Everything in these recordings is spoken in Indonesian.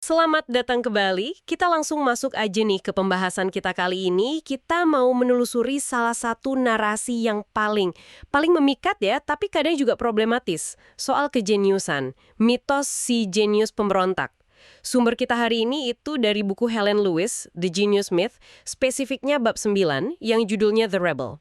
Selamat datang kembali. Kita langsung masuk aja nih ke pembahasan kita kali ini. Kita mau menelusuri salah satu narasi yang paling memikat ya, tapi kadang juga problematis. Soal kejeniusan, mitos si jenius pemberontak. Sumber kita hari ini itu dari buku Helen Lewis, The Genius Myth, spesifiknya bab 9 yang judulnya The Rebel.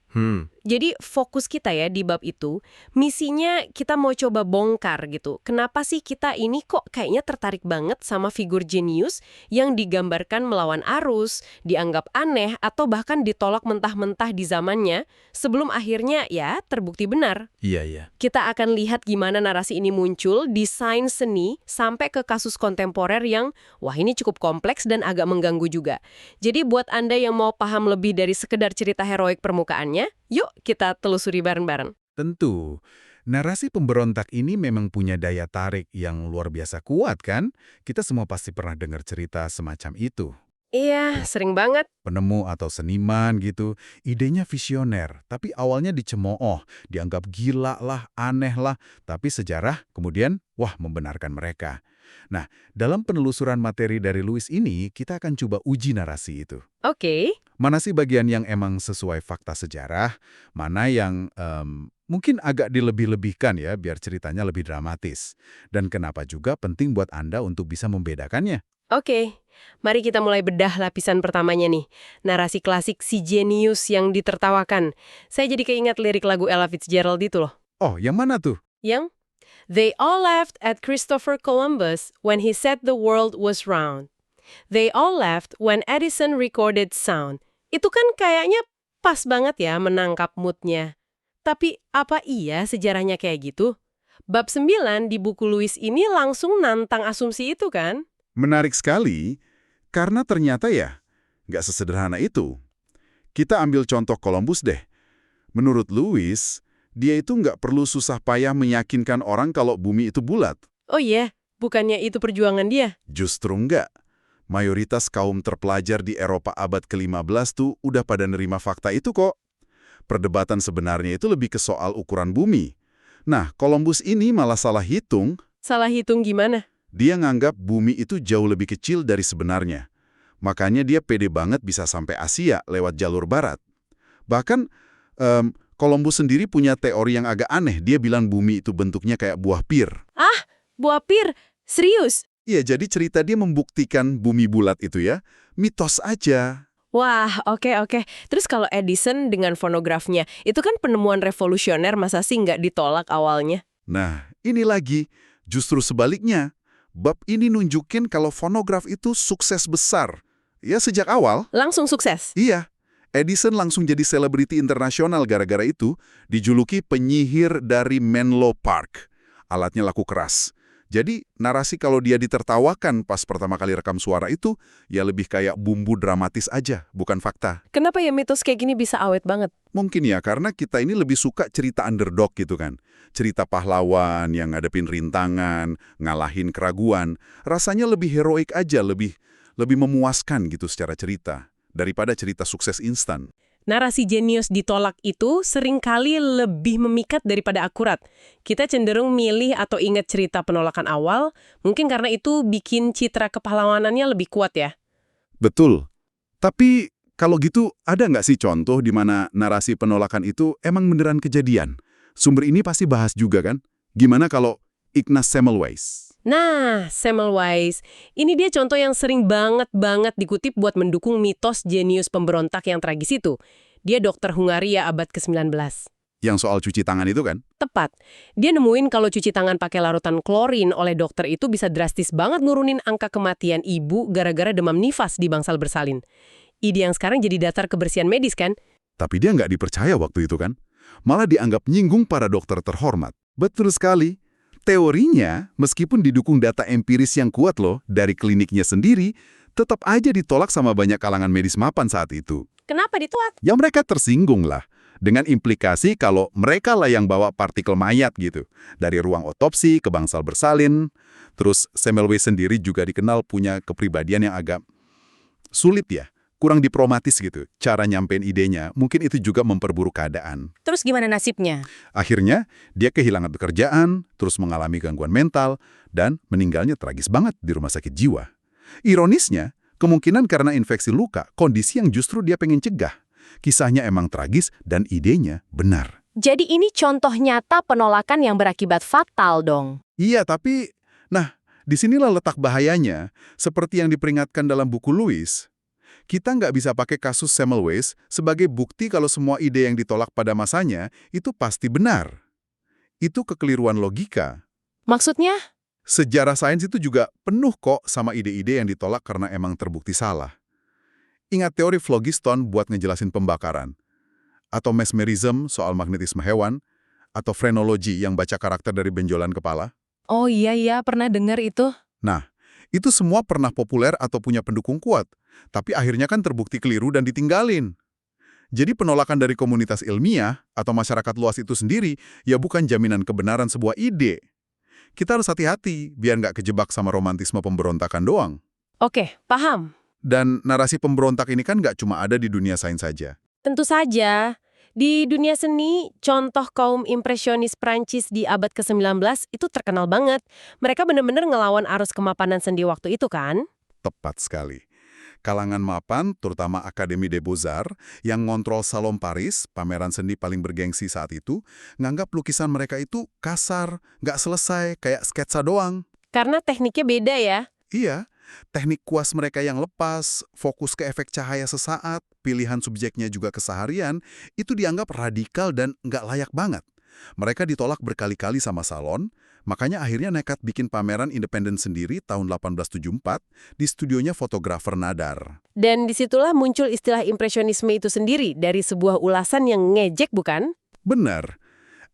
Jadi fokus kita ya di bab itu, misinya kita mau coba bongkar gitu. Kenapa sih kita ini kok kayaknya tertarik banget sama figur jenius yang digambarkan melawan arus, dianggap aneh, atau bahkan ditolak mentah-mentah di zamannya, sebelum akhirnya ya terbukti benar. Iya, iya. Kita akan lihat gimana narasi ini muncul di sains seni sampai ke kasus kontemporer yang, wah ini cukup kompleks dan agak mengganggu juga. Jadi buat Anda yang mau paham lebih dari sekedar cerita heroik permukaannya, yuk kita telusuri bareng-bareng. Tentu. Narasi pemberontak ini memang punya daya tarik yang luar biasa kuat kan? Kita semua pasti pernah dengar cerita semacam itu. Iya, sering banget. Penemu atau seniman gitu, idenya visioner, tapi awalnya dicemooh, dianggap gila lah, aneh lah, tapi sejarah kemudian, wah membenarkan mereka. Nah, dalam penelusuran materi dari Lewis ini, kita akan coba uji narasi itu. Oke. Mana sih bagian yang emang sesuai fakta sejarah, mana yang mungkin agak dilebih-lebihkan ya, biar ceritanya lebih dramatis. Dan kenapa juga penting buat Anda untuk bisa membedakannya. Oke, mari kita mulai bedah lapisan pertamanya nih. Narasi klasik si jenius yang ditertawakan. Saya jadi keingat lirik lagu Ella Fitzgerald itu loh. Oh, yang mana tuh? Yang They all laughed at Christopher Columbus when he said the world was round. They all laughed when Edison recorded sound. Itu kan kayaknya pas banget ya menangkap moodnya. Tapi apa iya sejarahnya kayak gitu? Bab 9 di buku Lewis ini langsung nantang asumsi itu kan? Menarik sekali, karena ternyata ya, nggak sesederhana itu. Kita ambil contoh Columbus deh. Menurut Lewis, dia itu nggak perlu susah payah meyakinkan orang kalau bumi itu bulat. Oh iya, bukannya itu perjuangan dia? Justru nggak. Mayoritas kaum terpelajar di Eropa abad ke-15 tuh udah pada nerima fakta itu kok. Perdebatan sebenarnya itu lebih ke soal ukuran bumi. Nah, Columbus ini malah salah hitung. Salah hitung gimana? Dia nganggap bumi itu jauh lebih kecil dari sebenarnya. Makanya dia pede banget bisa sampai Asia lewat jalur barat. Bahkan, Columbus sendiri punya teori yang agak aneh. Dia bilang bumi itu bentuknya kayak buah pir. Ah, buah pir? Serius? Iya, jadi cerita dia membuktikan bumi bulat itu ya, mitos aja. Wah, oke. Terus kalau Edison dengan fonografnya, itu kan penemuan revolusioner, masa sih nggak ditolak awalnya? Nah, ini lagi, justru sebaliknya. Bab ini nunjukin kalau fonograf itu sukses besar. Ya, sejak awal. Langsung sukses? Iya, Edison langsung jadi selebriti internasional gara-gara itu, dijuluki penyihir dari Menlo Park. Alatnya laku keras. Jadi, narasi kalau dia ditertawakan pas pertama kali rekam suara itu, ya lebih kayak bumbu dramatis aja, bukan fakta. Kenapa ya mitos kayak gini bisa awet banget? Mungkin ya, karena kita ini lebih suka cerita underdog gitu kan. Cerita pahlawan yang ngadepin rintangan, ngalahin keraguan. Rasanya lebih heroik aja, lebih memuaskan gitu secara cerita, daripada cerita sukses instan. Narasi jenius ditolak itu seringkali lebih memikat daripada akurat. Kita cenderung milih atau ingat cerita penolakan awal, mungkin karena itu bikin citra kepahlawanannya lebih kuat ya. Betul. Tapi kalau gitu, ada nggak sih contoh di mana narasi penolakan itu emang beneran kejadian? Sumber ini pasti bahas juga kan? Gimana kalau Ignaz Semmelweis? Nah, Semmelweis, ini dia contoh yang sering banget dikutip buat mendukung mitos jenius pemberontak yang tragis itu. Dia dokter Hungaria abad ke-19. Yang soal cuci tangan itu kan? Tepat. Dia nemuin kalau cuci tangan pakai larutan klorin oleh dokter itu bisa drastis banget nurunin angka kematian ibu gara-gara demam nifas di bangsal bersalin. Ide yang sekarang jadi dasar kebersihan medis kan? Tapi dia nggak dipercaya waktu itu kan? Malah dianggap nyinggung para dokter terhormat. Betul sekali. Teorinya, meskipun didukung data empiris yang kuat loh dari kliniknya sendiri, tetap aja ditolak sama banyak kalangan medis mapan saat itu. Kenapa ditolak? Ya mereka tersinggung lah. Dengan implikasi kalau mereka lah yang bawa partikel mayat gitu. Dari ruang otopsi ke bangsal bersalin. Terus Semmelweis sendiri juga dikenal punya kepribadian yang agak sulit ya. Kurang diplomatis gitu. Cara nyampein idenya, mungkin itu juga memperburuk keadaan. Terus gimana nasibnya? Akhirnya, dia kehilangan pekerjaan, terus mengalami gangguan mental, dan meninggalnya tragis banget di rumah sakit jiwa. Ironisnya, kemungkinan karena infeksi luka, kondisi yang justru dia pengen cegah. Kisahnya emang tragis dan idenya benar. Jadi ini contoh nyata penolakan yang berakibat fatal dong. Iya, tapi... Nah, disinilah letak bahayanya. Seperti yang diperingatkan dalam buku Lewis. Kita nggak bisa pakai kasus Semmelweis sebagai bukti kalau semua ide yang ditolak pada masanya itu pasti benar. Itu kekeliruan logika. Maksudnya? Sejarah sains itu juga penuh kok sama ide-ide yang ditolak karena emang terbukti salah. Ingat teori phlogiston buat ngejelasin pembakaran. Atau mesmerism soal magnetisme hewan. Atau frenologi yang baca karakter dari benjolan kepala. Oh iya, pernah dengar itu. Nah, itu semua pernah populer atau punya pendukung kuat. Tapi akhirnya kan terbukti keliru dan ditinggalin. Jadi penolakan dari komunitas ilmiah atau masyarakat luas itu sendiri ya bukan jaminan kebenaran sebuah ide. Kita harus hati-hati biar nggak kejebak sama romantisme pemberontakan doang. Oke, paham. Dan narasi pemberontak ini kan nggak cuma ada di dunia sains saja. Tentu saja. Di dunia seni, contoh kaum impresionis Prancis di abad ke-19 itu terkenal banget. Mereka benar-benar ngelawan arus kemapanan seni waktu itu kan? Tepat sekali. Kalangan mapan, terutama Académie des Beaux-Arts, yang ngontrol Salon Paris, pameran seni paling bergengsi saat itu, nganggap lukisan mereka itu kasar, nggak selesai, kayak sketsa doang. Karena tekniknya beda ya. Iya, teknik kuas mereka yang lepas, fokus ke efek cahaya sesaat, pilihan subjeknya juga keseharian, itu dianggap radikal dan nggak layak banget. Mereka ditolak berkali-kali sama Salon, makanya akhirnya nekat bikin pameran independen sendiri tahun 1874 di studionya fotografer Nadar. Dan disitulah muncul istilah impresionisme itu sendiri dari sebuah ulasan yang ngejek bukan? Benar.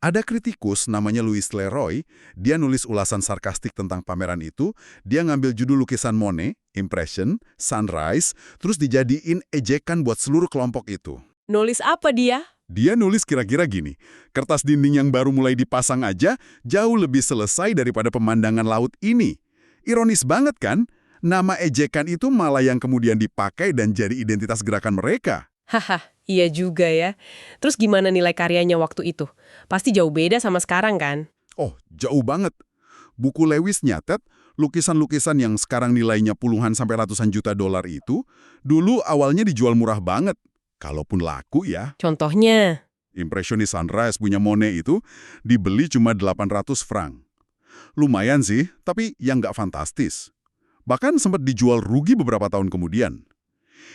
Ada kritikus namanya Louis Leroy, dia nulis ulasan sarkastik tentang pameran itu, dia ngambil judul lukisan Monet, Impression, Sunrise, terus dijadiin ejekan buat seluruh kelompok itu. Nulis apa dia? Dia nulis kira-kira gini, kertas dinding yang baru mulai dipasang aja jauh lebih selesai daripada pemandangan laut ini. Ironis banget kan? Nama ejekan itu malah yang kemudian dipakai dan jadi identitas gerakan mereka. Haha, iya juga ya. Terus gimana nilai karyanya waktu itu? Pasti jauh beda sama sekarang kan? Oh, jauh banget. Buku Lewis nyatet, lukisan-lukisan yang sekarang nilainya puluhan sampai ratusan juta dolar itu, dulu awalnya dijual murah banget. Kalaupun laku ya. Contohnya? Impressionis Sunrise punya Monet itu dibeli cuma 800 franc. Lumayan sih, tapi yang nggak fantastis. Bahkan sempat dijual rugi beberapa tahun kemudian.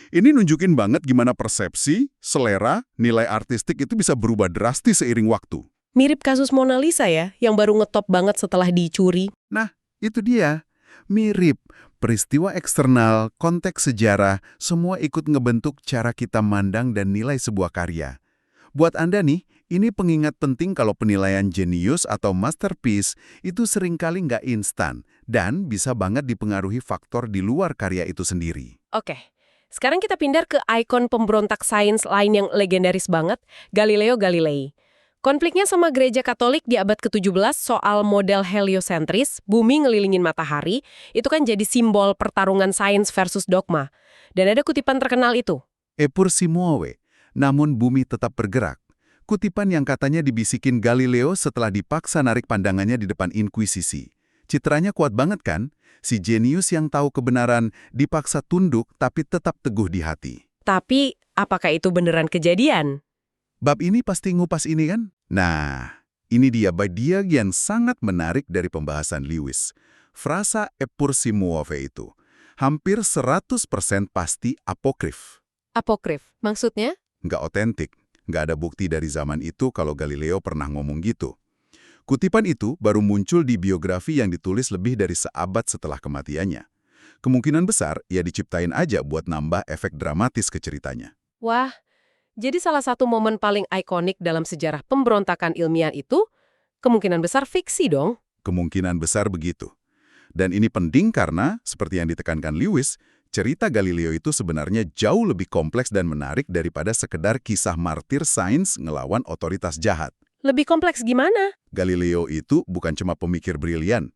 Ini nunjukin banget gimana persepsi, selera, nilai artistik itu bisa berubah drastis seiring waktu. Mirip kasus Mona Lisa ya, yang baru ngetop banget setelah dicuri. Nah, itu dia. Mirip. Peristiwa eksternal, konteks sejarah, semua ikut ngebentuk cara kita mandang dan nilai sebuah karya. Buat Anda nih, ini pengingat penting kalau penilaian jenius atau masterpiece itu seringkali nggak instan dan bisa banget dipengaruhi faktor di luar karya itu sendiri. Oke, sekarang kita pindah ke ikon pemberontak sains lain yang legendaris banget, Galileo Galilei. Konfliknya sama gereja Katolik di abad ke-17 soal model heliosentris, bumi ngelilingin matahari, itu kan jadi simbol pertarungan sains versus dogma. Dan ada kutipan terkenal itu. Eppur si muove, namun bumi tetap bergerak. Kutipan yang katanya dibisikin Galileo setelah dipaksa narik pandangannya di depan Inkuisisi. Citranya kuat banget kan? Si jenius yang tahu kebenaran dipaksa tunduk tapi tetap teguh di hati. Tapi, apakah itu beneran kejadian? Bab ini pasti ngupas ini kan? Nah, ini dia bagian yang sangat menarik dari pembahasan Lewis. Frasa Eppur si muove itu hampir 100% pasti apokrif. Apokrif, maksudnya? Nggak otentik, nggak ada bukti dari zaman itu kalau Galileo pernah ngomong gitu. Kutipan itu baru muncul di biografi yang ditulis lebih dari seabad setelah kematiannya. Kemungkinan besar ia diciptain aja buat nambah efek dramatis ke ceritanya. Wah, jadi salah satu momen paling ikonik dalam sejarah pemberontakan ilmiah itu kemungkinan besar fiksi dong. Kemungkinan besar begitu. Dan ini penting karena, seperti yang ditekankan Lewis, cerita Galileo itu sebenarnya jauh lebih kompleks dan menarik daripada sekedar kisah martir sains ngelawan otoritas jahat. Lebih kompleks gimana? Galileo itu bukan cuma pemikir brilian,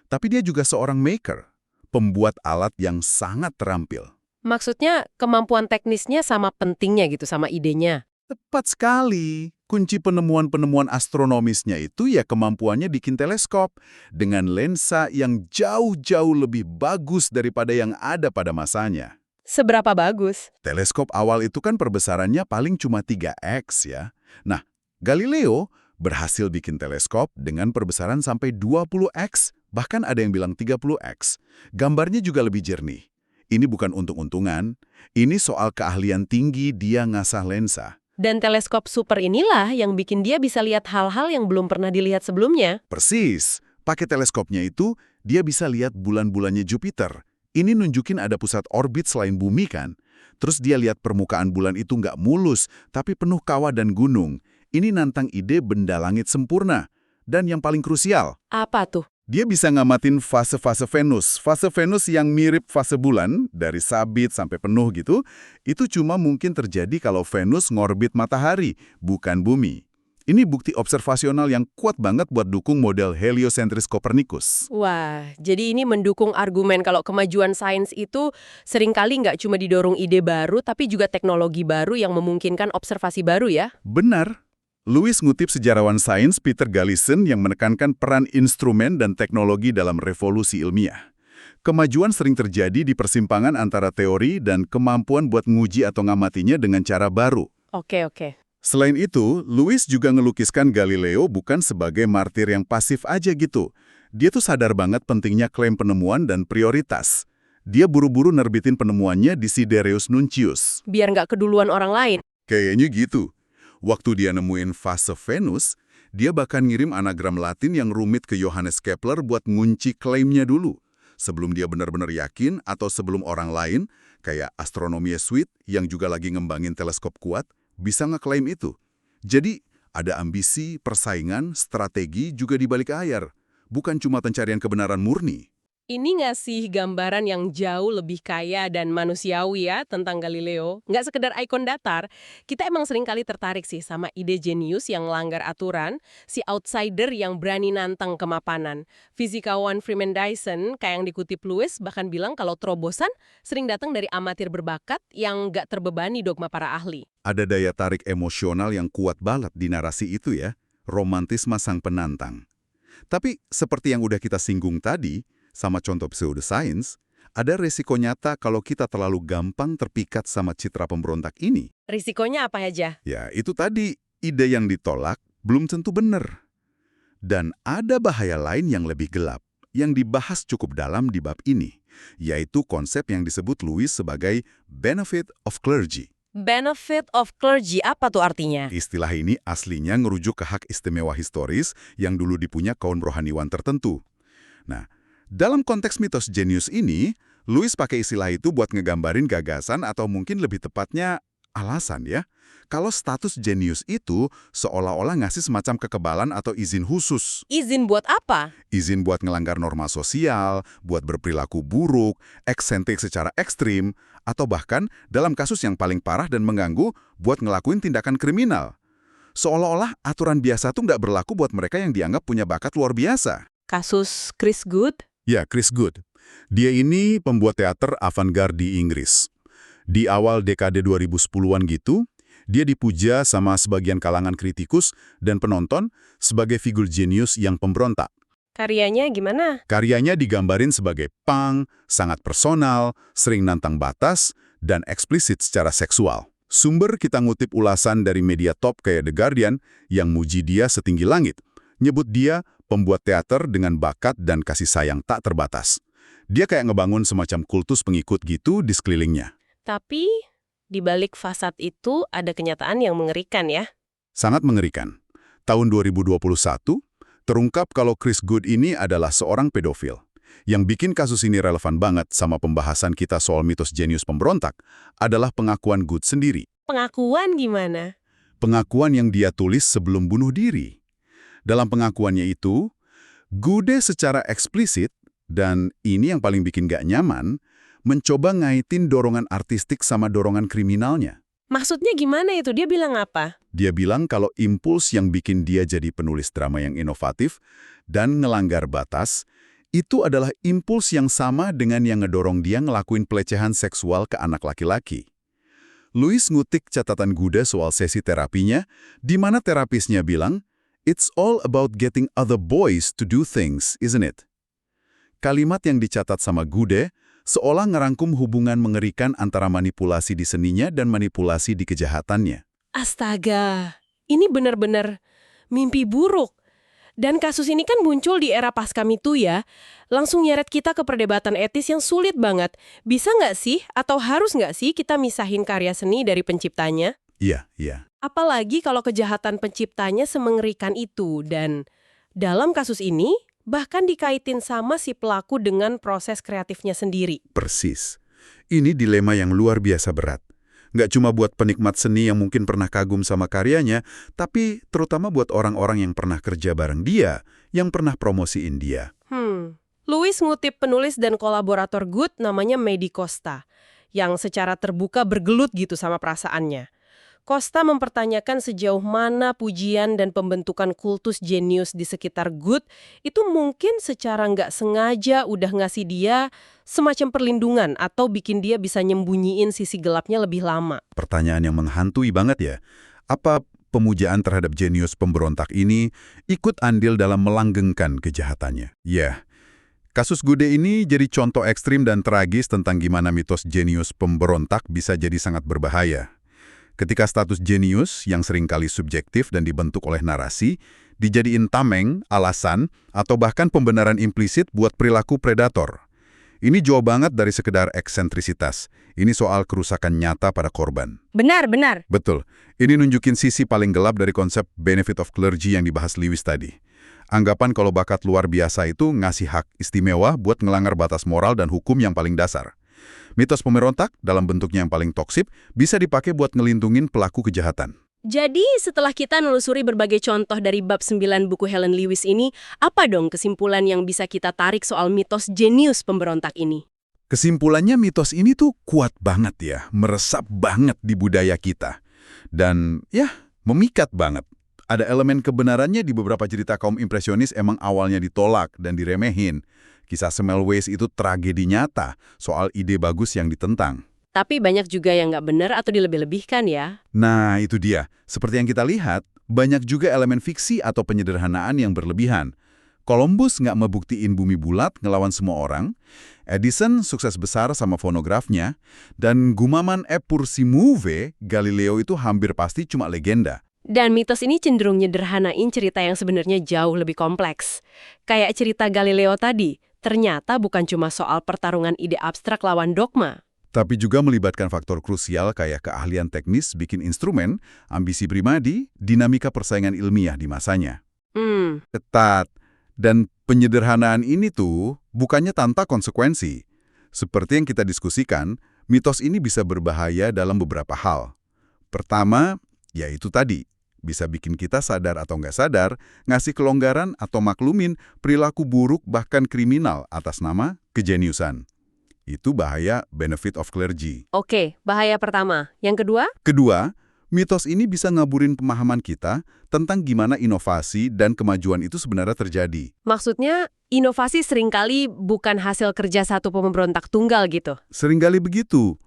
tapi dia juga seorang maker, pembuat alat yang sangat terampil. Maksudnya kemampuan teknisnya sama pentingnya gitu sama idenya. Tepat sekali. Kunci penemuan-penemuan astronomisnya itu ya kemampuannya bikin teleskop dengan lensa yang jauh-jauh lebih bagus daripada yang ada pada masanya. Seberapa bagus? Teleskop awal itu kan perbesarannya paling cuma 3x ya. Nah, Galileo berhasil bikin teleskop dengan perbesaran sampai 20x, bahkan ada yang bilang 30x. Gambarnya juga lebih jernih. Ini bukan untung-untungan, ini soal keahlian tinggi dia ngasah lensa. Dan teleskop super inilah yang bikin dia bisa lihat hal-hal yang belum pernah dilihat sebelumnya. Persis, pakai teleskopnya itu, dia bisa lihat bulan-bulannya Jupiter. Ini nunjukin ada pusat orbit selain bumi kan. Terus dia lihat permukaan bulan itu nggak mulus, tapi penuh kawah dan gunung. Ini nantang ide benda langit sempurna. Dan yang paling krusial, Apa tuh? dia bisa ngamatin fase-fase Venus. Fase Venus yang mirip fase bulan, dari sabit sampai penuh gitu, itu cuma mungkin terjadi kalau Venus ngorbit matahari, bukan bumi. Ini bukti observasional yang kuat banget buat dukung model heliosentris Copernicus. Wah, jadi ini mendukung argumen kalau kemajuan sains itu seringkali nggak cuma didorong ide baru, tapi juga teknologi baru yang memungkinkan observasi baru ya? Benar. Lewis ngutip sejarawan sains Peter Gallison yang menekankan peran instrumen dan teknologi dalam revolusi ilmiah. Kemajuan sering terjadi di persimpangan antara teori dan kemampuan buat nguji atau ngamatinya dengan cara baru. Oke. Selain itu, Lewis juga ngelukiskan Galileo bukan sebagai martir yang pasif aja gitu. Dia tuh sadar banget pentingnya klaim penemuan dan prioritas. Dia buru-buru nerbitin penemuannya di Sidereus Nuncius. Biar nggak keduluan orang lain. Kayaknya gitu. Waktu dia nemuin fase Venus, dia bahkan ngirim anagram Latin yang rumit ke Johannes Kepler buat ngunci klaimnya dulu. Sebelum dia benar-benar yakin atau sebelum orang lain, kayak Astronomie Suite yang juga lagi ngembangin teleskop kuat, bisa ngeklaim itu. Jadi, ada ambisi, persaingan, strategi juga di balik layar. Bukan cuma pencarian kebenaran murni. Ini ngasih gambaran yang jauh lebih kaya dan manusiawi ya tentang Galileo. Nggak sekedar ikon datar, kita emang seringkali tertarik sih sama ide jenius yang melanggar aturan, si outsider yang berani nantang kemapanan. Fisikawan Freeman Dyson, kayak yang dikutip Lewis, bahkan bilang kalau terobosan sering datang dari amatir berbakat yang nggak terbebani dogma para ahli. Ada daya tarik emosional yang kuat banget di narasi itu ya, romantisme sang penantang. Tapi seperti yang udah kita singgung tadi, sama contoh pseudoscience, ada resiko nyata kalau kita terlalu gampang terpikat sama citra pemberontak ini. Risikonya apa aja? Ya, itu tadi, ide yang ditolak belum tentu benar. Dan ada bahaya lain yang lebih gelap, yang dibahas cukup dalam di bab ini, yaitu konsep yang disebut Lewis sebagai benefit of clergy. Benefit of clergy, apa tuh artinya? Istilah ini aslinya ngerujuk ke hak istimewa historis yang dulu dipunya kaum rohaniwan tertentu. Nah, dalam konteks mitos jenius ini, Lewis pakai istilah itu buat ngegambarin gagasan atau mungkin lebih tepatnya alasan ya. Kalau status jenius itu seolah-olah ngasih semacam kekebalan atau izin khusus. Izin buat apa? Izin buat ngelanggar norma sosial, buat berperilaku buruk, eksentrik secara ekstrim, atau bahkan dalam kasus yang paling parah dan mengganggu, buat ngelakuin tindakan kriminal. Seolah-olah aturan biasa tuh nggak berlaku buat mereka yang dianggap punya bakat luar biasa. Kasus Chris Good? Ya, Chris Good. Dia ini pembuat teater avant-garde di Inggris. Di awal dekade 2010-an gitu, dia dipuja sama sebagian kalangan kritikus dan penonton sebagai figur jenius yang pemberontak. Karyanya gimana? Karyanya digambarin sebagai punk, sangat personal, sering nantang batas, dan eksplisit secara seksual. Sumber kita ngutip ulasan dari media top kayak The Guardian yang muji dia setinggi langit. Nyebut dia pembuat teater dengan bakat dan kasih sayang tak terbatas. Dia kayak ngebangun semacam kultus pengikut gitu di sekelilingnya. Tapi, di balik fasad itu ada kenyataan yang mengerikan ya. Sangat mengerikan. Tahun 2021, terungkap kalau Chris Good ini adalah seorang pedofil. Yang bikin kasus ini relevan banget sama pembahasan kita soal mitos jenius pemberontak adalah pengakuan Good sendiri. Pengakuan gimana? Pengakuan yang dia tulis sebelum bunuh diri. Dalam pengakuannya itu, Gude secara eksplisit, dan ini yang paling bikin gak nyaman, mencoba ngaitin dorongan artistik sama dorongan kriminalnya. Maksudnya gimana itu? Dia bilang apa? Dia bilang kalau impuls yang bikin dia jadi penulis drama yang inovatif dan ngelanggar batas, itu adalah impuls yang sama dengan yang ngedorong dia ngelakuin pelecehan seksual ke anak laki-laki. Louis ngutik catatan Gude soal sesi terapinya, di mana terapisnya bilang, "It's all about getting other boys to do things, isn't it?" Kalimat yang dicatat sama Gude seolah ngerangkum hubungan mengerikan antara manipulasi di seninya dan manipulasi di kejahatannya. Astaga, ini benar-benar mimpi buruk. Dan kasus ini kan muncul di era pasca MeToo ya. Langsung nyeret kita ke perdebatan etis yang sulit banget. Bisa nggak sih, atau harus nggak sih kita misahin karya seni dari penciptanya? Iya, iya. Apalagi kalau kejahatan penciptanya semengerikan itu. Dan dalam kasus ini, bahkan dikaitin sama si pelaku dengan proses kreatifnya sendiri. Persis. Ini dilema yang luar biasa berat. Nggak cuma buat penikmat seni yang mungkin pernah kagum sama karyanya, tapi terutama buat orang-orang yang pernah kerja bareng dia, yang pernah promosiin dia. Louis ngutip penulis dan kolaborator Good namanya Maddie Costa, yang secara terbuka bergelut gitu sama perasaannya. Costa mempertanyakan sejauh mana pujian dan pembentukan kultus jenius di sekitar Good itu mungkin secara nggak sengaja udah ngasih dia semacam perlindungan atau bikin dia bisa nyembunyiin sisi gelapnya lebih lama. Pertanyaan yang menghantui banget ya. Apa pemujaan terhadap jenius pemberontak ini ikut andil dalam melanggengkan kejahatannya? Ya, kasus Gude ini jadi contoh ekstrim dan tragis tentang gimana mitos jenius pemberontak bisa jadi sangat berbahaya. Ketika status jenius yang seringkali subjektif dan dibentuk oleh narasi, dijadiin tameng, alasan, atau bahkan pembenaran implisit buat perilaku predator. Ini jauh banget dari sekedar eksentrisitas. Ini soal kerusakan nyata pada korban. Benar. Betul. Ini nunjukin sisi paling gelap dari konsep benefit of clergy yang dibahas Lewis tadi. Anggapan kalau bakat luar biasa itu ngasih hak istimewa buat ngelanggar batas moral dan hukum yang paling dasar. Mitos pemberontak dalam bentuknya yang paling toksik bisa dipakai buat ngelindungin pelaku kejahatan. Jadi setelah kita nelusuri berbagai contoh dari bab 9 buku Helen Lewis ini, apa dong kesimpulan yang bisa kita tarik soal mitos jenius pemberontak ini? Kesimpulannya mitos ini tuh kuat banget ya, meresap banget di budaya kita. Dan ya, memikat banget. Ada elemen kebenarannya di beberapa cerita kaum impresionis emang awalnya ditolak dan diremehin. Kisah Semmelweis itu tragedi nyata soal ide bagus yang ditentang. Tapi banyak juga yang nggak benar atau dilebih-lebihkan ya. Nah, itu dia. Seperti yang kita lihat, banyak juga elemen fiksi atau penyederhanaan yang berlebihan. Columbus nggak membuktiin bumi bulat ngelawan semua orang, Edison sukses besar sama fonografnya, dan gumaman e pur si muove, Galileo itu hampir pasti cuma legenda. Dan mitos ini cenderung nyederhanain cerita yang sebenarnya jauh lebih kompleks. Kayak cerita Galileo tadi, ternyata bukan cuma soal pertarungan ide abstrak lawan dogma. Tapi juga melibatkan faktor krusial kayak keahlian teknis bikin instrumen, ambisi pribadi, dinamika persaingan ilmiah di masanya. Ketat. Dan penyederhanaan ini tuh bukannya tanpa konsekuensi. Seperti yang kita diskusikan, mitos ini bisa berbahaya dalam beberapa hal. Pertama, yaitu tadi, bisa bikin kita sadar atau nggak sadar, ngasih kelonggaran atau maklumin perilaku buruk bahkan kriminal atas nama kejeniusan. Itu bahaya benefit of clergy. Oke, bahaya pertama. Yang kedua? Kedua, mitos ini bisa ngaburin pemahaman kita tentang gimana inovasi dan kemajuan itu sebenarnya terjadi. Maksudnya, inovasi seringkali bukan hasil kerja satu pemberontak tunggal gitu. Seringkali begitu.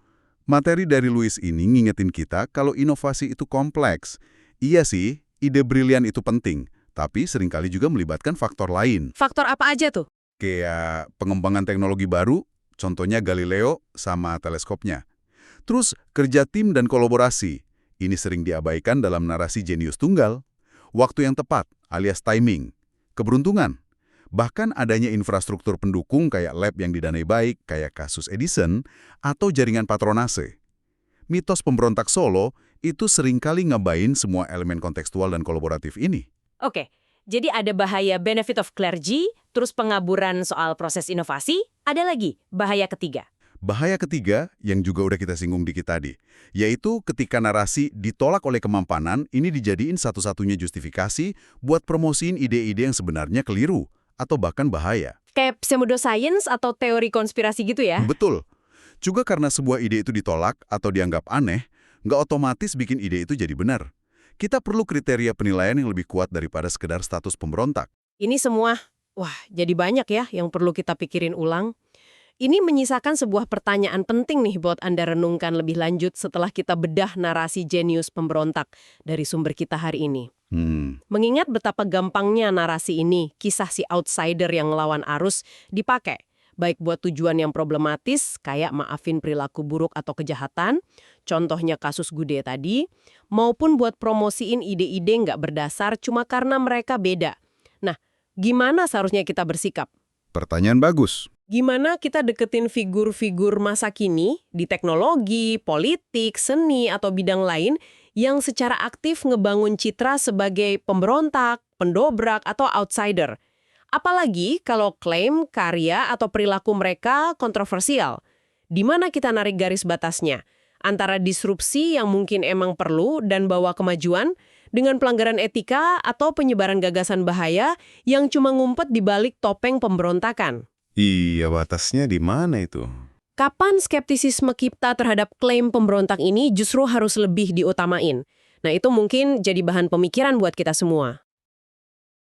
Materi dari Louis ini ngingetin kita kalau inovasi itu kompleks. Iya sih, ide brilian itu penting, tapi seringkali juga melibatkan faktor lain. Faktor apa aja tuh? Kayak pengembangan teknologi baru, contohnya Galileo sama teleskopnya. Terus kerja tim dan kolaborasi. Ini sering diabaikan dalam narasi jenius tunggal. Waktu yang tepat, alias timing. Keberuntungan. Bahkan adanya infrastruktur pendukung kayak lab yang didanai baik, kayak kasus Edison, atau jaringan patronase. Mitos pemberontak Solo itu seringkali ngabain semua elemen kontekstual dan kolaboratif ini. Oke, jadi ada bahaya benefit of clergy, terus pengaburan soal proses inovasi, ada lagi bahaya ketiga. Bahaya ketiga, yang juga udah kita singgung dikit tadi, yaitu ketika narasi ditolak oleh kemampanan, ini dijadiin satu-satunya justifikasi buat promosiin ide-ide yang sebenarnya keliru, atau bahkan bahaya. Kayak pseudoscience atau teori konspirasi gitu ya? Betul. Juga karena sebuah ide itu ditolak atau dianggap aneh, nggak otomatis bikin ide itu jadi benar. Kita perlu kriteria penilaian yang lebih kuat daripada sekedar status pemberontak. Ini semua, wah jadi banyak ya yang perlu kita pikirin ulang. Ini menyisakan sebuah pertanyaan penting nih buat Anda renungkan lebih lanjut setelah kita bedah narasi jenius pemberontak dari sumber kita hari ini. Mengingat betapa gampangnya narasi ini, kisah si outsider yang ngelawan arus, dipakai. Baik buat tujuan yang problematis, kayak maafin perilaku buruk atau kejahatan, contohnya kasus Gude tadi, maupun buat promosiin ide-ide nggak berdasar cuma karena mereka beda. Nah, gimana seharusnya kita bersikap? Pertanyaan bagus. Gimana kita deketin figur-figur masa kini di teknologi, politik, seni, atau bidang lain yang secara aktif ngebangun citra sebagai pemberontak, pendobrak, atau outsider? Apalagi kalau klaim, karya, atau perilaku mereka kontroversial. Di mana kita narik garis batasnya? Antara disrupsi yang mungkin emang perlu dan bawa kemajuan, dengan pelanggaran etika atau penyebaran gagasan bahaya yang cuma ngumpet di balik topeng pemberontakan. Iya, batasnya di mana itu? Kapan skeptisisme kita terhadap klaim pemberontak ini justru harus lebih diutamain? Nah, itu mungkin jadi bahan pemikiran buat kita semua.